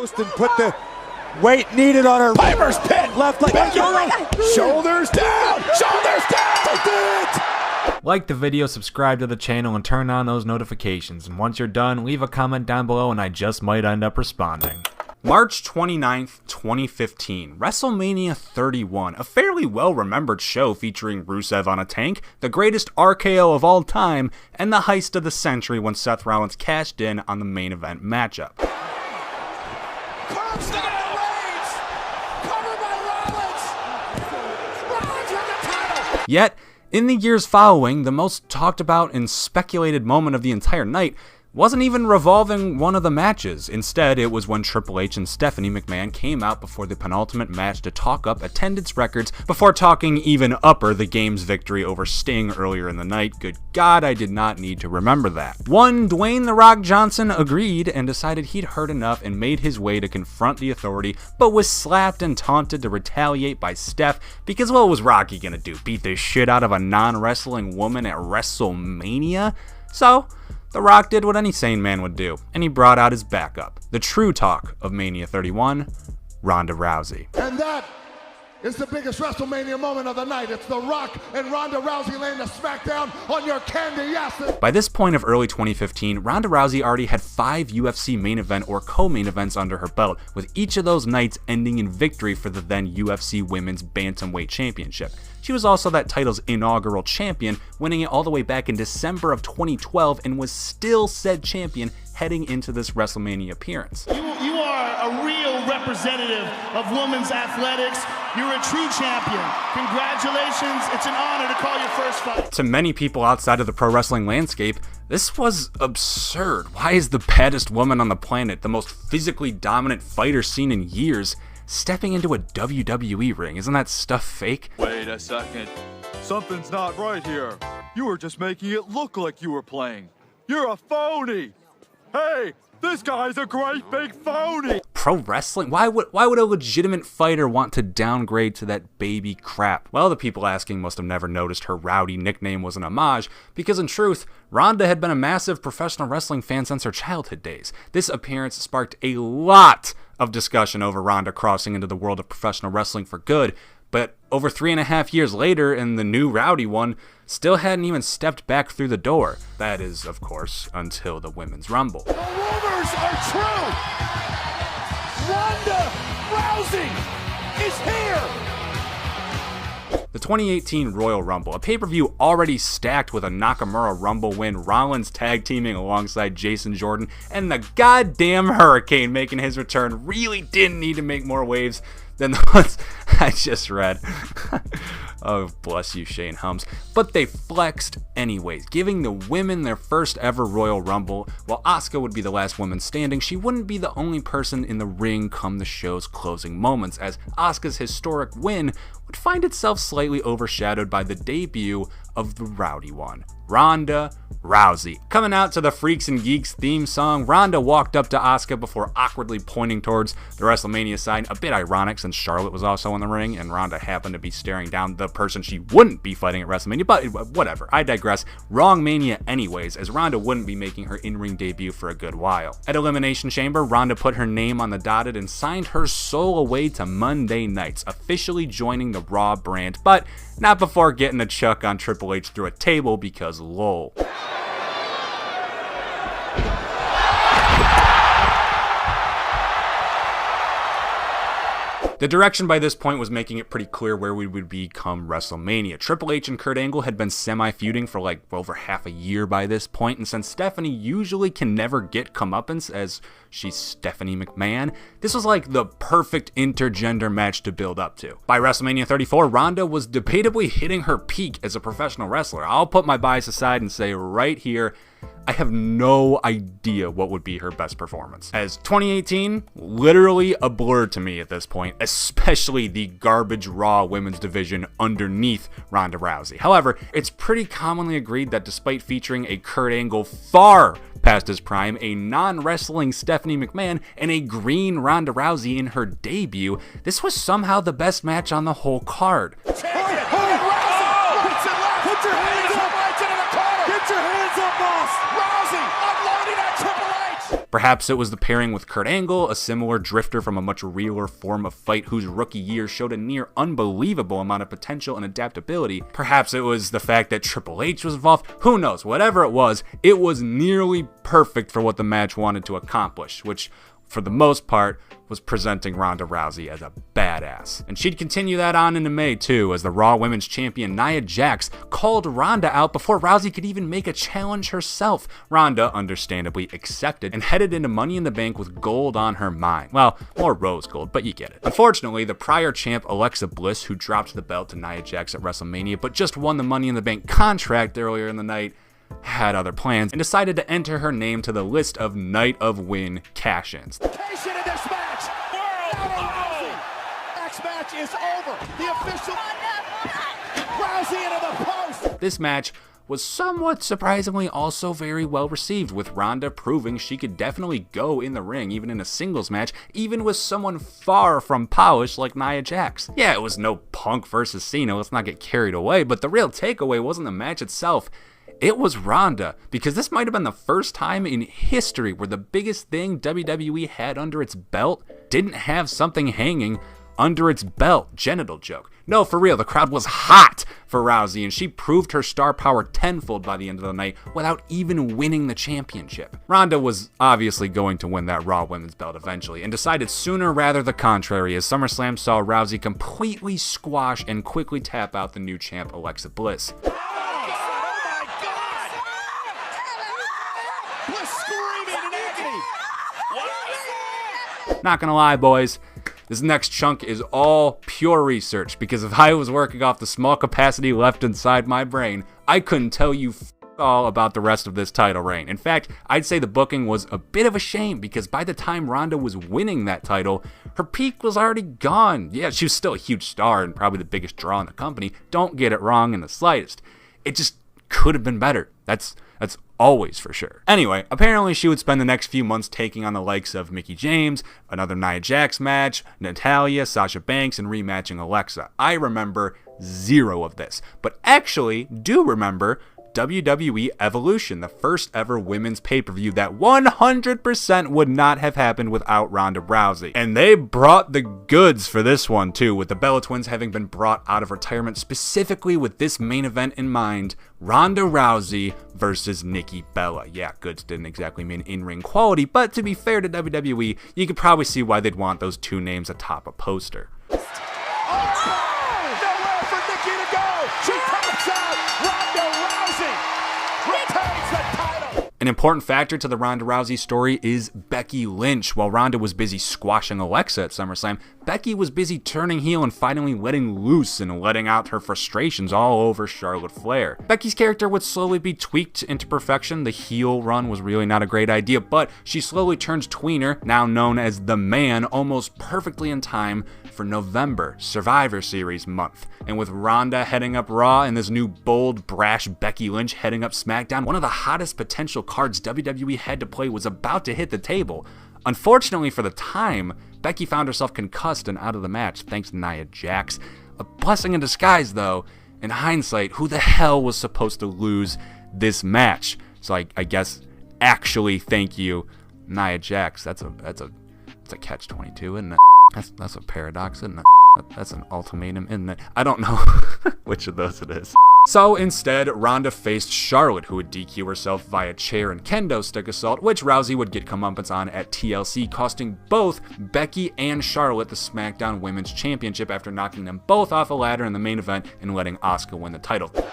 post and put the weight needed on her. Piper's pit. Left leg. Shoulders down. Shoulders down. They did it. Like the video, subscribe to the channel, and turn on those notifications. And once you're done, leave a comment down below and I just might end up responding. March 29th, 2015, WrestleMania 31, a fairly well-remembered show featuring Rusev on a tank, the greatest RKO of all time, and the heist of the century when Seth Rollins cashed in on the main event matchup. Yet, in the years following, the most talked about and speculated moment of the entire night wasn't even revolving one of the matches. Instead, it was when Triple H and Stephanie McMahon came out before the penultimate match to talk up attendance records before talking even upper the game's victory over Sting earlier in the night. Good God, I did not need to remember that. One, Dwayne "The Rock" Johnson agreed and decided he'd heard enough and made his way to confront the authority, but was slapped and taunted to retaliate by Steph because, what was Rocky gonna do? Beat the shit out of a non-wrestling woman at WrestleMania? So, The Rock did what any sane man would do, and he brought out his backup, the true talk of Mania 31, Ronda Rousey. And that is the biggest WrestleMania moment of the night. It's The Rock and Ronda Rousey laying the smackdown on your candy asses. By this point of early 2015, Ronda Rousey already had 5 UFC main event or co-main events under her belt, with each of those nights ending in victory for the then UFC Women's Bantamweight Championship. She was also that title's inaugural champion, winning it all the way back in December of 2012, and was still said champion heading into this WrestleMania appearance. You are a real representative of women's athletics. You're a true champion. Congratulations. It's an honor to call your first fight. To many people outside of the pro wrestling landscape, this was absurd. Why is the baddest woman on the planet, the most physically dominant fighter seen in years, stepping into a WWE ring? Isn't that stuff fake? Wait a second. Something's not right here. You were just making it look like you were playing. You're a phony. Hey, this guy's a great big phony. Pro wrestling? Why would a legitimate fighter want to downgrade to that baby crap? Well, the people asking must have never noticed her Rowdy nickname was an homage, because in truth, Ronda had been a massive professional wrestling fan since her childhood days. This appearance sparked a lot of discussion over Ronda crossing into the world of professional wrestling for good, but over 3.5 years later, and the new Rowdy one still hadn't even stepped back through the door. That is, of course, until the Women's Rumble. The rumors are true. Ronda Rousey is here. The 2018 Royal Rumble, a pay-per-view already stacked with a Nakamura Rumble win, Rollins tag teaming alongside Jason Jordan, and the goddamn Hurricane making his return, really didn't need to make more waves than the ones I just read. Oh, bless you, Shane Helms. But they flexed anyways, giving the women their first ever Royal Rumble. While Asuka would be the last woman standing, she wouldn't be the only person in the ring come the show's closing moments, as Asuka's historic win would find itself slightly overshadowed by the debut of the Rowdy one, Ronda Rousey. Coming out to the Freaks and Geeks theme song, Ronda walked up to Asuka before awkwardly pointing towards the WrestleMania sign, a bit ironic since Charlotte was also in the ring and Ronda happened to be staring down the person she wouldn't be fighting at WrestleMania, but whatever, I digress. Wrong Mania anyways, as Ronda wouldn't be making her in-ring debut for a good while. At Elimination Chamber, Ronda put her name on the dotted and signed her soul away to Monday Nights, officially joining the Raw brand, but not before getting a chuck on Triple H through a table because lol. The direction by this point was making it pretty clear where we would be come WrestleMania. Triple H and Kurt Angle had been semi-feuding for like over half a year by this point, and since Stephanie usually can never get comeuppance as she's Stephanie McMahon, this was like the perfect intergender match to build up to. By WrestleMania 34, Ronda was debatably hitting her peak as a professional wrestler. I'll put my bias aside and say right here, I have no idea what would be her best performance, as 2018 literally a blur to me at this point, especially the garbage Raw women's division underneath Ronda Rousey. However, it's pretty commonly agreed that despite featuring a Kurt Angle far past his prime, a non-wrestling Stephanie McMahon, and a green Ronda Rousey in her debut, this was somehow the best match on the whole card. Put your hands up! Get your hands up, boss! Rousey unloading on Triple H! Perhaps it was the pairing with Kurt Angle, a similar drifter from a much realer form of fight whose rookie year showed a near unbelievable amount of potential and adaptability. Perhaps it was the fact that Triple H was involved. Who knows? Whatever it was nearly perfect for what the match wanted to accomplish, which for the most part was presenting Ronda Rousey as a badass. And she'd continue that on into May too, as the Raw Women's Champion Nia Jax called Ronda out before Rousey could even make a challenge herself. Ronda understandably accepted and headed into Money in the Bank with gold on her mind. Well, more rose gold, but you get it. Unfortunately, the prior champ Alexa Bliss, who dropped the belt to Nia Jax at WrestleMania but just won the Money in the Bank contract earlier in the night, had other plans and decided to enter her name to the list of Night of Win cash-ins. Match is over. The official Rousey into the post. This match was somewhat surprisingly also very well received, with Ronda proving she could definitely go in the ring even in a singles match, even with someone far from polished like Nia Jax. Yeah, it was no Punk versus Cena, let's not get carried away, but the real takeaway wasn't the match itself. It was Ronda, because this might have been the first time in history where the biggest thing WWE had under its belt didn't have something hanging under its belt. Genital joke. No, for real, the crowd was hot for Rousey, and she proved her star power tenfold by the end of the night without even winning the championship. Ronda was obviously going to win that Raw Women's belt eventually, and decided sooner rather the contrary, as SummerSlam saw Rousey completely squash and quickly tap out the new champ Alexa Bliss. Not gonna lie, boys, this next chunk is all pure research, because if I was working off the small capacity left inside my brain, I couldn't tell you all about the rest of this title reign. In fact, I'd say the booking was a bit of a shame, because by the time Ronda was winning that title, her peak was already gone. Yeah, she was still a huge star and probably the biggest draw in the company. Don't get it wrong in the slightest. It just could have been better. That's always for sure. Anyway, apparently she would spend the next few months taking on the likes of Mickie James, another Nia Jax match, Natalya, Sasha Banks, and rematching Alexa. I remember zero of this, but actually do remember WWE Evolution, the first ever women's pay-per-view that 100% would not have happened without Ronda Rousey. And they brought the goods for this one too, with the Bella Twins having been brought out of retirement specifically with this main event in mind, Ronda Rousey versus Nikki Bella. Yeah, goods didn't exactly mean in-ring quality, but to be fair to WWE, you could probably see why they'd want those two names atop a poster. An important factor to the Ronda Rousey story is Becky Lynch. While Ronda was busy squashing Alexa at SummerSlam, Becky was busy turning heel and finally letting loose and letting out her frustrations all over Charlotte Flair. Becky's character would slowly be tweaked into perfection. The heel run was really not a great idea, but she slowly turned tweener, now known as The Man, almost perfectly in time for November, Survivor Series month. And with Ronda heading up Raw and this new bold, brash Becky Lynch heading up SmackDown, one of the hottest potential cards WWE had to play was about to hit the table. Unfortunately for the time, Becky found herself concussed and out of the match thanks to Nia Jax. A blessing in disguise though. In hindsight, who the hell was supposed to lose this match? So I guess actually thank you, Nia Jax. That's a catch-22, isn't it? That's a paradox, isn't it? That's an ultimatum, isn't it? I don't know which of those it is. So instead, Ronda faced Charlotte, who would DQ herself via chair and kendo stick assault, which Rousey would get comeuppance on at TLC, costing both Becky and Charlotte the SmackDown Women's Championship after knocking them both off a ladder in the main event and letting Asuka win the title. No. Ronda!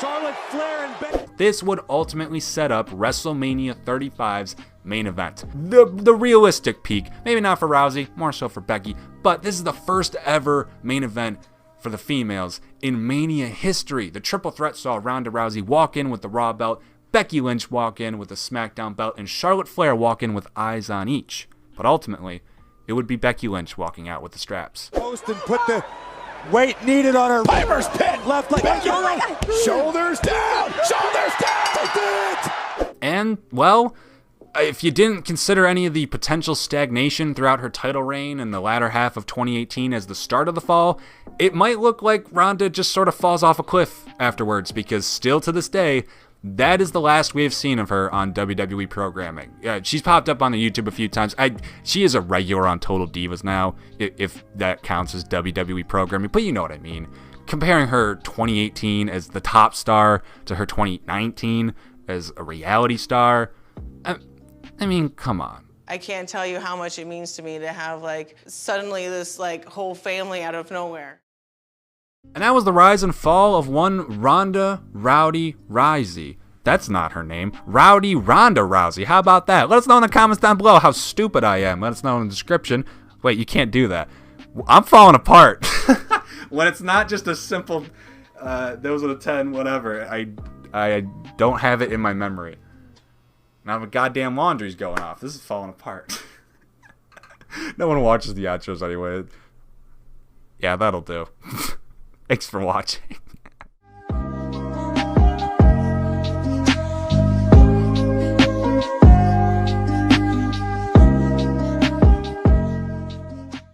Charlotte Flair and Becky. This would ultimately set up WrestleMania 35's main event. The realistic peak, maybe not for Rousey, more so for Becky, but this is the first ever main event for the females in Mania history. The triple threat saw Ronda Rousey walk in with the Raw belt, Becky Lynch walk in with the SmackDown belt, and Charlotte Flair walk in with eyes on each. But ultimately, it would be Becky Lynch walking out with the straps. Post and put the weight needed on her. Piper's pit, left leg, shoulders down, They did it! And, well, if you didn't consider any of the potential stagnation throughout her title reign in the latter half of 2018 as the start of the fall, it might look like Ronda just sort of falls off a cliff afterwards, because still to this day, that is the last we have seen of her on WWE programming. She's popped up on the YouTube a few times. She is a regular on Total Divas now, if that counts as WWE programming, but you know what I mean. Comparing her 2018 as the top star to her 2019 as a reality star, I mean, come on. I can't tell you how much it means to me to have, like, suddenly this, like, whole family out of nowhere. And that was the rise and fall of one Ronda Rowdy Rousey. That's not her name. Rowdy Ronda Rousey. How about that? Let us know in the comments down below how stupid I am. Let us know in the description. Wait, you can't do that. I'm falling apart. When it's not just a simple, those are the 10, whatever. I don't have it in my memory. Now the goddamn laundry's going off. This is falling apart. No one watches the outros anyway. Yeah, that'll do. Thanks for watching.